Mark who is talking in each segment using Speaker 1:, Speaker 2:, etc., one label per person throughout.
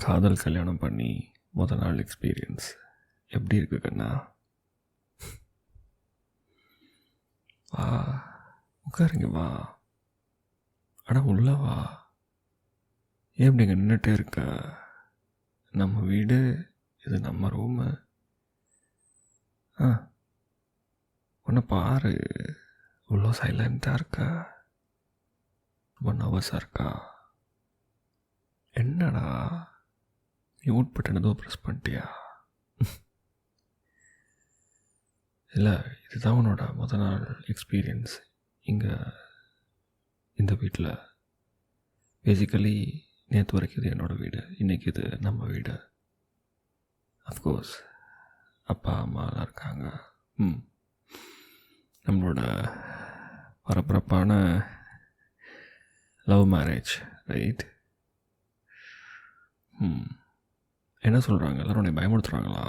Speaker 1: காதல் கல்யாணம் பண்ணி நாள் எக்ஸ்பீரியன்ஸ் எப்படி இருக்கு கண்ணா? வா உட்காருங்க, வா. ஆனால் உள்ள வா. ஏன் இப்படிங்க நின்றுட்டே இருக்க? நம்ம வீடு, இது நம்ம ரூமு. ஒன்று பாரு, இவ்வளோ சைலண்ட்டாக இருக்கா, ரொம்ப நர்வஸாக இருக்கா. என்னடா மியூட் பட்டன் ஏதோ ப்ரெஸ் பண்ணிட்டியா? இல்லை, இதுதான் உன்னோட நாள் எக்ஸ்பீரியன்ஸ் இங்கே இந்த வீட்டில். பேசிக்கலி நேற்று வரைக்கும் இது என்னோடய வீடு, இன்றைக்கி இது நம்ம வீடு. அஃப்கோர்ஸ் அப்பா அம்மாலாம் இருக்காங்க. நம்மளோட பரபரப்பான லவ் மேரேஜ், ரைட்? என்ன சொல்கிறாங்க எல்லோரும்? உன்னை பயமுறுத்துகிறாங்களா?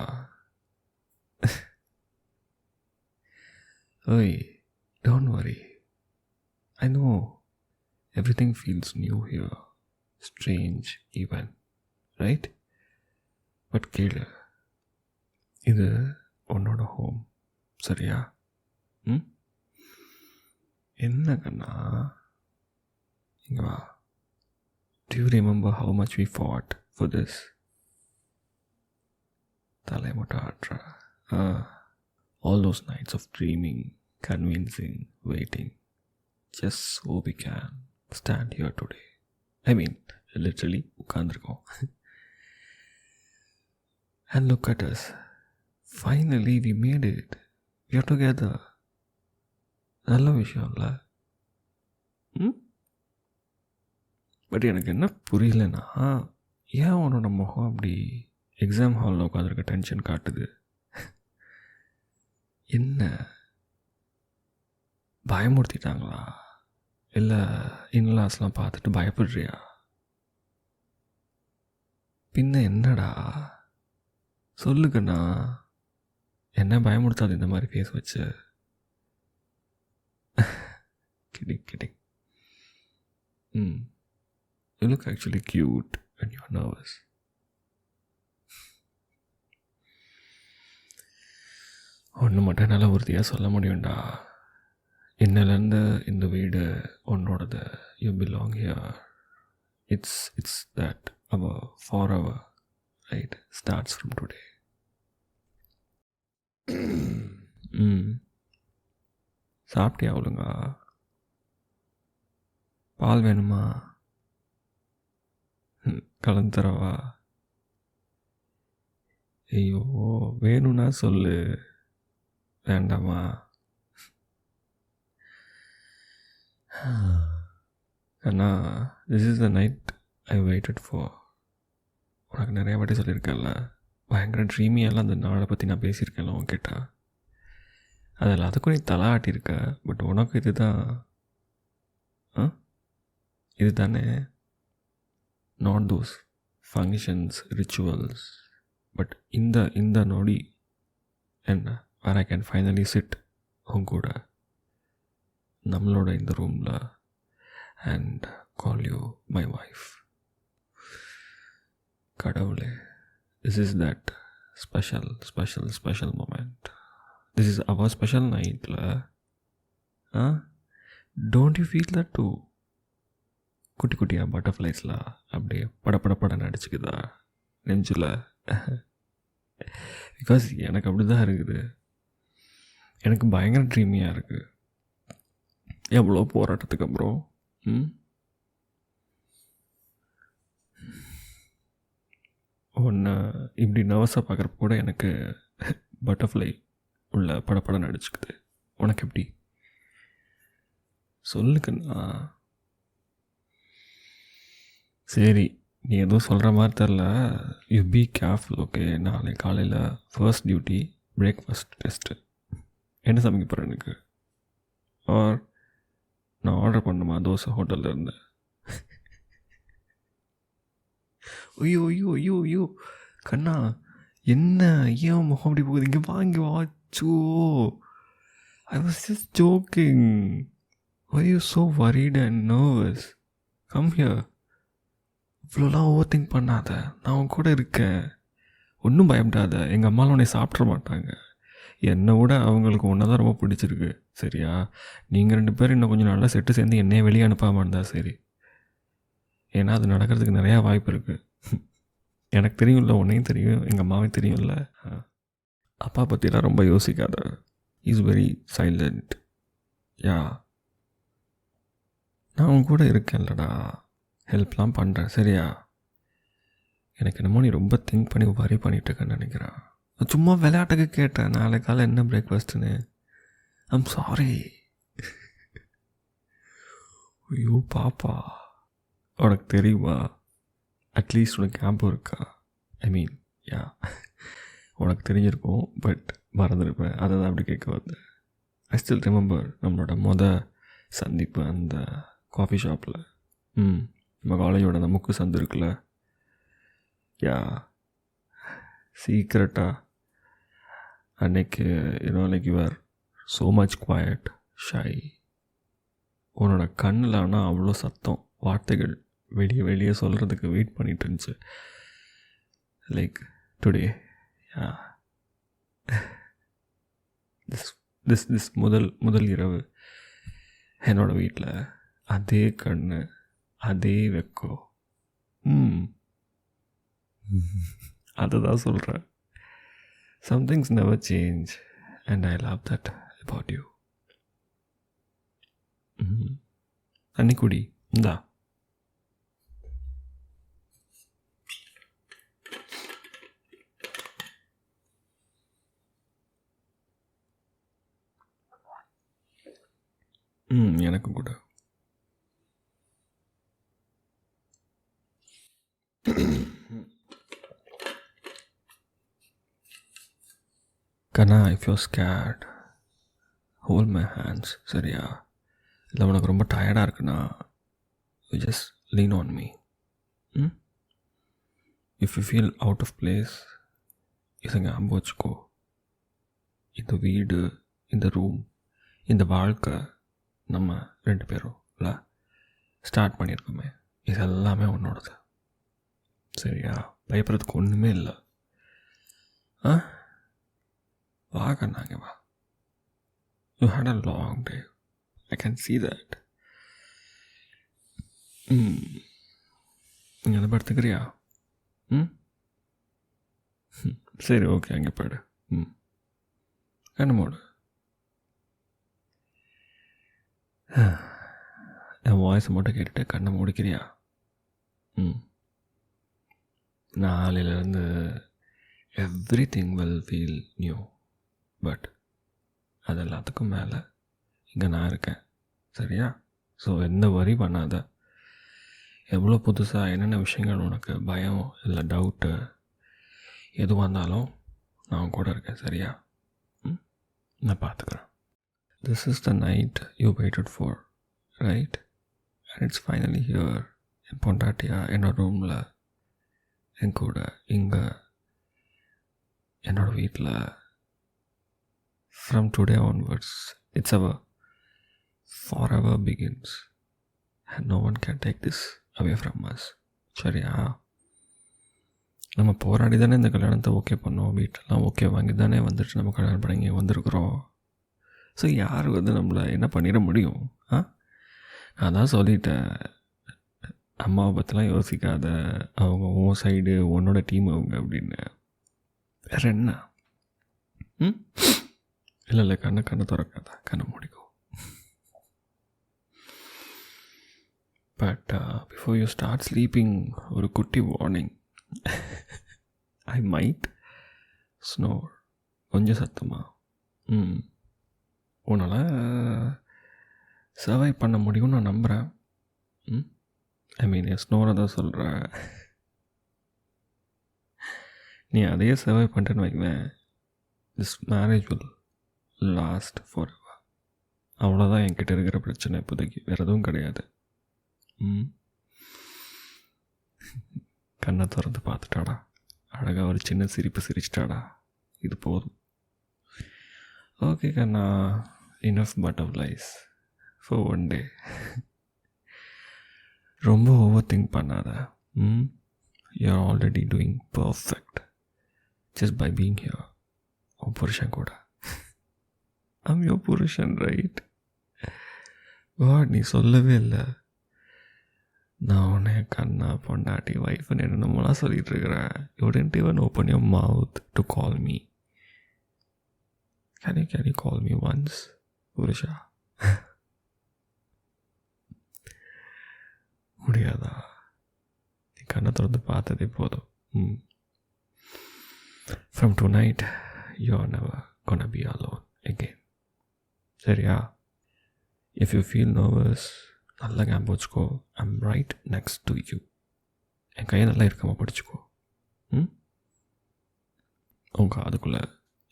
Speaker 1: ஓய், don't worry. I know everything feels new here, strange even, right? But கேளு, இது உன்னோட ஹோம், சரியா? என்ன கண்ணா, இங்கே வா. Do you remember how much we fought for this? தலை மட்டும் ஆட்ற. All those nights of dreaming, convincing, waiting, just so we can stand here today. I mean, literally உட்கார்ந்திருக்கோம். And look at us. Finally we made it. We are together. நல்ல விஷயம் இல்லை? But எனக்கு என்ன புரியலன்னா, ஏன் உன்னோட முகம் அப்படி எக்ஸாம் ஹாலில் உட்காந்துருக்க டென்ஷன் காட்டுது? என்ன பயமுறுத்திட்டாங்களா? இல்லை இன்லாஸ்லாம் பார்த்துட்டு பயப்படுறியா? பின்ன என்னடா சொல்லுங்கண்ணா, என்ன பயமுறுத்தாது இந்த மாதிரி பேச வச்சு. Kidding. You look actually cute when you're nervous. ஒன்று மட்டும் என்னால் உறுதியாக சொல்ல முடியும்டா, இன்னிலேருந்து இந்த வீடு உன்னோடது. You belong here. It's that hour for our, right? Starts from today. சாப்பிட்டியா ஒழுங்கா? பால் வேணுமா? கலந்து தரவா? ஐயோ, வேணும்னா சொல்லு, வேண்டாமா? அண்ணா, this is the night I waited for. உனக்கு நிறைய வாட்டி சொல்லியிருக்கேன்ல, பயங்கர ட்ரீமியெல்லாம் அந்த நாளை பற்றி நான் பேசியிருக்கேன்ல உன்கிட்ட. அதில் அதுக்கும் நீ தலை ஆட்டியிருக்க. பட் உனக்கு இது தானே, not those functions, rituals. But இந்த நொடி என்ன, where I can finally sit உன் கூட நம்மளோட இந்த ரூமில் and call you my wife. கடவுளே, this is that special moment. This is our special நைட்டில். Don't you feel that too? குட்டி குட்டியாக பட்டர்ஃப்ளைஸ்லாம் அப்படியே பட நடிச்சுக்குதா நெஞ்சில்? பிகாஸ் எனக்கு அப்படி தான் இருக்குது. எனக்கு பயங்கர ட்ரீமியாக இருக்குது. எவ்வளோ போராட்டத்துக்கு அப்புறம் ஒன்று இப்படி நர்வஸாக பார்க்குறப்ப கூட எனக்கு பட்டர்ஃப்ளை உள்ள படப்படம் நடிச்சுக்குது. உனக்கு எப்படி? சொல்லுக்குண்ணா. சரி, நீ எதுவும் சொல்கிற மாதிரி தெரில. You be careful, okay? நாளை காலையில் ஃபர்ஸ்ட் டியூட்டி பிரேக்ஃபாஸ்ட் டெஸ்ட்டு. என்ன சமைக்க போகிறேன் எனக்கு? ஆர் நான் ஆர்டர் பண்ணுமா தோசை ஹோட்டலில் இருந்து? ஐயோ கண்ணா, என்ன ஏன் முகம் அப்படி போகுது? இங்கே வாங்கி வாச்சோ, I was just joking. Why are you so worried and nervous? Come here. இவ்வளோலாம் ஓவர் திங்க் பண்ணாத, நான் உன் கூட இருக்கேன், ஒன்றும் பயப்படாத, எங்கள் அம்மாலாம் உன்னை சாப்பிட்ற மாட்டாங்க, என்னை விட அவங்களுக்கு ஒன்றை தான் ரொம்ப பிடிச்சிருக்கு சரியா, நீங்கள் 2 பேரும் இன்னும் கொஞ்சம் நல்லா செட்டு சேர்ந்து என்னையே வெளியே அனுப்பாமல் இருந்தால் சரி, ஏன்னா அது நடக்கிறதுக்கு நிறையா வாய்ப்பு இருக்குது. எனக்கு தெரியும்ல, உன்னையும் தெரியும், எங்கள் அம்மாவையும் தெரியும்ல. அப்பா பற்றிலாம் ரொம்ப யோசிக்காத, இஸ் வெரி சைலண்ட். யா, நான் உன் கூட இருக்கேன்லடா, ஹெல்ப்லாம் பண்ணுறேன் சரியா. எனக்கு என்னமோ நீ ரொம்ப திங்க் பண்ணி வரி பண்ணிகிட்ருக்கேன்னு நினைக்கிறேன். சும்மா விளையாட்டுக்கு கேட்டேன், நாளை காலை என்ன பிரேக்ஃபாஸ்ட்டுன்னு. I'm sorry. ஐயோ பாப்பா, உனக்கு தெரியுமா, அட்லீஸ்ட் உனக்கு ஞாபகம் இருக்கா, ஐ மீன் யா உனக்கு தெரிஞ்சிருக்கும் பட் மறந்துருப்பேன், அதை தான் அப்படி கேட்க வந்தேன். ஐ ஸ்டில் ரிமெம்பர் நம்மளோட சந்திப்பு அந்த காஃபி ஷாப்பில். நம்ம காலேஜோட அந்த முக்கு சந்து இருக்குல்ல, யா சீக்ரெட்டாக அன்னைக்கு like you are so much quiet, shy. உன்னோட கண்ணில் ஆனால் அவ்வளோ சத்தம், வார்த்தைகள் வெளியே சொல்கிறதுக்கு வெயிட் பண்ணிட்டு இருந்துச்சு. லைக் டுடே யா திஸ் முதல் இரவு என்னோடய வீட்டில் அதே கண்ணு, அதே வெக்கம். அதை தான் சொல்கிறேன். Some things never change and I love that about you. அன்னிக்குடி இந்தா. எனக்கும் கூட. கண்ணா, if you scared hold my hands சரியா. இல்லை உனக்கு ரொம்ப டயர்டாக இருக்குண்ணா, you just lean on me. If you feel out of place, இதை ஞாபகம் வச்சுக்கோ, இந்த வீடு, இந்த ரூம், இந்த வாழ்க்கை நம்ம 2 பேரும் இல்லை ஸ்டார்ட் பண்ணியிருக்கோமே, இது எல்லாமே உன்னோடது சரியா. பயப்படுறதுக்கு ஒன்றுமே இல்லை. வா கண்ணாங்க வா. You had a long day, I can see that. நீங்கள் அதை படுத்துக்கிறியா? சரி ஓகே, அங்கே போய்டு. கண்ணு மூடு. என் வாய்ஸ் மட்டும் கேட்டுட்டு கண்ணை முடிக்கிறியா? நாளையிலேருந்து every thing will feel new, but அது எல்லாத்துக்கும் மேலே இங்கே நான் இருக்கேன் சரியா. ஸோ எந்த வரி பண்ணாத. எவ்வளோ புதுசாக என்னென்ன விஷயங்கள் உனக்கு பயம் இல்லை டவுட்டு எதுவாக இருந்தாலும் நான் கூட இருக்கேன் சரியா. நான் பார்த்துக்கிறேன். This is the night you waited for, right? And it's finally here. என் பொண்டாட்டியா என்னோட ரூமில், என் கூட இங்கே என்னோடய வீட்டில். From today onwards, it's our forever begins. And no one can take this away from us. சரியா. நம்ம போராடி தானே இந்த கல்யாணத்தை ஓகே பண்ணோம், வீட்டெல்லாம் ஓகே வாங்கி தானே வந்துட்டு நம்ம கல்யாணம் பண்ணி இங்கே வந்திருக்கிறோம். ஸோ யார் நம்மளை என்ன பண்ணிட முடியும்? நான் தான் சொல்லிட்டேன், அம்மாவை பற்றிலாம் யோசிக்காத, அவங்க உன் சைடு உன்னோட டீம் அவங்க அப்படின்னு. வேறு என்ன? இல்லை கண்ணை திறக்காத, கண்ணை முடிக்கும். But before you start sleeping, ஒரு குட்டி வார்னிங். ஐ மைட் ஸ்னோர், கொஞ்சம் சத்தமா. உன்னால் சர்வை பண்ண முடியும்னு நான் நம்புகிறேன். ஐ மீன் என் ஸ்னோரை தான் சொல்கிறேன். நீ அதையே சர்வை பண்ணிட்டேன்னு வைக்குவேன், this marriage will last forever. அவ்வளோதான் என்கிட்ட இருக்கிற பிரச்சனை இப்போதைக்கு, வேறு எதுவும் கிடையாது. கண்ணை திறந்து பார்த்துட்டாடா, அழகாக ஒரு சின்ன சிரிப்பு சிரிச்சிட்டாடா, இது போதும். ஓகே கண்ணா, enough butterflies for one day. ரொம்ப ஓவர் திங்க் பண்ணாத, You're already doing perfect just by being here. உன் புருஷன் கூட. I'm your புருஷன், right? God, நீ சொல்லவே இல்லை. நான் உன்னை கண்ணா பொண்டாட்டி வைஃப்னு என்னமோலாம் சொல்லிட்டு இருக்கிறேன். You didn't even open your mouth to call me. Can you call me once, புருஷா? முடியாதா? நீ கண்ணை திறந்து பார்த்ததே போதும். From tonight, you're never gonna be alone again. சரியா? If you feel nervous, நல்லா ஞாபகம் வச்சுக்கோ. I'm right next to you. என் கையை நல்லா இருக்காமல் படிச்சுக்கோ. உங்க அதுக்குள்ளே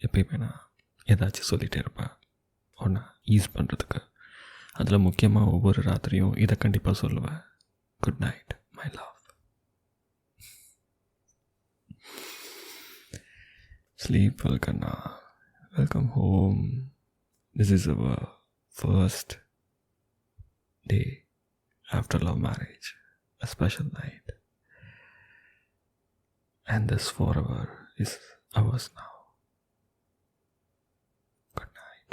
Speaker 1: எப்பயுமே நான் ஏதாச்சும் சொல்லிகிட்டே இருப்பேன் ஒன்றா ஈஸ் பண்ணுறதுக்கு. அதில் முக்கியமாக ஒவ்வொரு ராத்திரியும் இதை கண்டிப்பாக சொல்லுவேன். Good night my love. Sleep well, Kanna. Welcome home. This is our first day after love marriage. A special night. And this forever is ours now. Good night.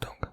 Speaker 1: Tonga.